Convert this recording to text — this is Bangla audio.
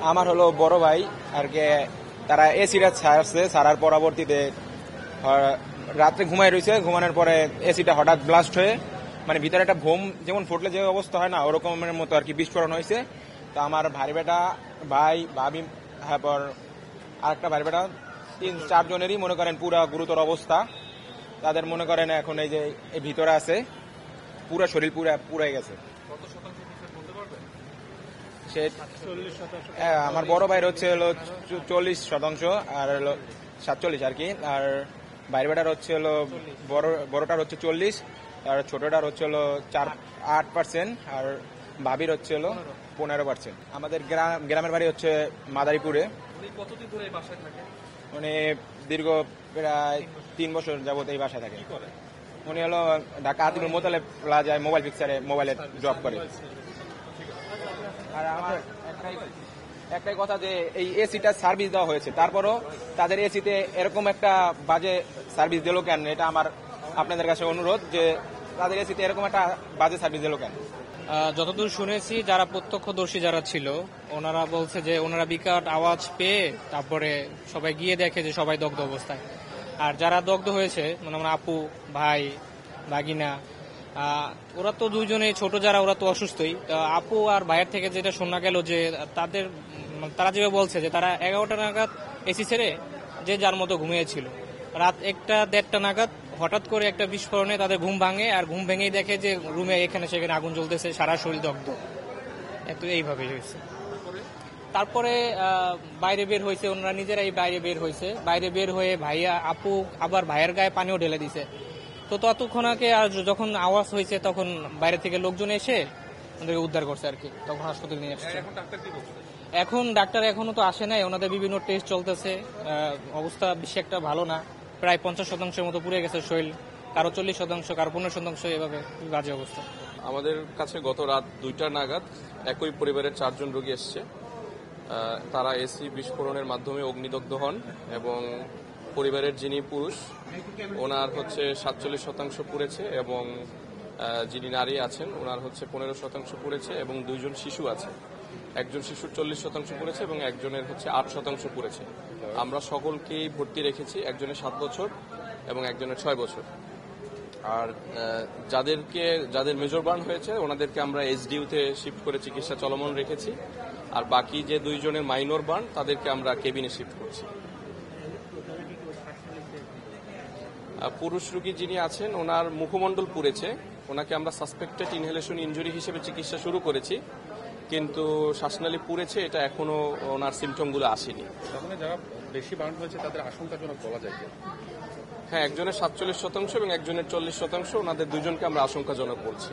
আমার হলো বড় ভাই আর কি, তারা এসিটা ছাড়ছে, ছাড়ার পরবর্তীতে রাত্রে ঘুমায় রয়েছে, ঘুমানোর পরে এসিটা হঠাৎ ব্লাস্ট হয়ে মানে ভিতরে একটা বোম যেমন ফুটলে যে অবস্থা হয় না, ওরকমের মতো আর কি বিস্ফোরণ হয়েছে। তো আমার ভাই বেটা, ভাই ভাবি, তারপর আরেকটা ভাই বেটা, 3-4 জনেরই মনে করেন পুরা গুরুতর অবস্থা। তাদের মনে করেন এখন এই যে এই ভিতরে আছে, পুরা শরীর পুরাই গেছে। সে আমার বড় ভাইয়ের হচ্ছে হলো 40% আর হলো 47 আর কি, আর বাইরে বেটার হচ্ছে হলো বড়টার হচ্ছে 40, আর ছোটটার হচ্ছে হলো 8%, আর ভাবির হচ্ছে হলো 15%। আমাদের গ্রামের বাড়ি হচ্ছে মাদারীপুরে। উনি দীর্ঘ প্রায় 3 বছর যাবত এই বাসায় থাকে। উনি হলো ঢাকা আতিকুল মোতালেব প্লাজায় মোবাইল পিকচারে মোবাইলের জব করে। আর আমার একটাই কথা যে এই এসিটা সার্ভিস দেওয়া হয়েছে, তারপরও তাদের এসিতে এরকম একটা বাজে সার্ভিস দিল কেন, এটা আমার আপনাদের কাছে অনুরোধ যে তাদের এসিতে এরকম একটা বাজে সার্ভিস দিল কেন। যতদূর শুনেছি যারা প্রত্যক্ষদর্শী যারা ছিল ওনারা বলছে যে ওনারা বিকট আওয়াজ পেয়ে তারপরে সবাই গিয়ে দেখে যে সবাই দগ্ধ অবস্থায়। আর যারা দগ্ধ হয়েছে মানে আমার আপু, ভাই, ভাগিনা, ওরা তো দুইজনেই ছোট, যারা ওরা তো অসুস্থই। আপু আর ভাইয়ের থেকে যেটা শোনা গেল যে তারা যেভাবে বলছে যে তারা 11টা নাগাদ এসি ছেড়ে যে যার মতো ঘুমিয়েছিল, রাত 1টা-1:30টা নাগাদ হঠাৎ করে একটা বিস্ফোরণে তাদের ঘুম ভাঙে, আর ঘুম ভেঙেই দেখে যে রুমে এখানে সেখানে আগুন জ্বলতেছে, সারা শরীর দগ্ধ। এইভাবে হয়েছে। তারপরে বাইরে বের হয়েছে, ওনারা নিজেরাই বাইরে বের হয়েছে। বাইরে বের হয়ে ভাইয়া আপু আবার ভাইয়ের গায়ে পানিও ঢেলে দিছে। তো ততক্ষণ আগে আর যখন আওয়াজ হয়েছে তখন বাইরে থেকে লোকজন এসে ওদেরকে উদ্ধার করছে আর কি, তখন হাসপাতালে নিয়ে আসছে। এখন ডাক্তার এখনো তো আসে নাই, ওনাদের বিভিন্ন টেস্ট চলতেছে। অবস্থা বেশি একটা ভালো না, প্রায় 50% মতো পুড়ে গেছে শরীর, কারো 40%, কারো 15%, এভাবে বাজে অবস্থা। আমাদের কাছে গত রাত 2টা নাগাদ একই পরিবারের 4 জন রোগী এসছে। তারা এসি বিস্ফোরণের মাধ্যমে অগ্নিদগ্ধ হন এবং পরিবারের যিনি পুরুষ ওনার হচ্ছে 47% পুড়েছে এবং যিনি নারী আছেন ওনার হচ্ছে 15% পুড়েছে এবং 2 জন শিশু আছে। একজন শিশুর 40% পুড়েছে এবং একজনের হচ্ছে 8% পুড়েছে। আমরা সকলকেই ভর্তি রেখেছি, একজনের 7 বছর এবং একজনের 6 বছর। আর যাদের মেজর বার্ন হয়েছে ওনাদেরকে আমরা এসডিইউতে শিফট করে চিকিৎসা চলমান রেখেছি, আর বাকি যে 2 জনের মাইনর বার্ন তাদেরকে আমরা কেবিনে শিফট করছি। পুরুষ রোগী যিনি আছেন ওনার মুখমণ্ডল পুড়েছে, ওনাকে আমরা সাসপেক্টেড ইনহেলেশন ইনজুরি হিসেবে চিকিৎসা শুরু করেছি, কিন্তু শ্বাসনালী পুড়েছে এটা এখনো ওনার সিমটমগুলো আসেনি। যারা বেশি বার্ন হয়েছে তাদের আশঙ্কাজনক বলা যায়। হ্যাঁ, একজনের 47% এবং একজনের 40%, ওনাদের 2 জনকে আমরা আশঙ্কাজনক বলছি।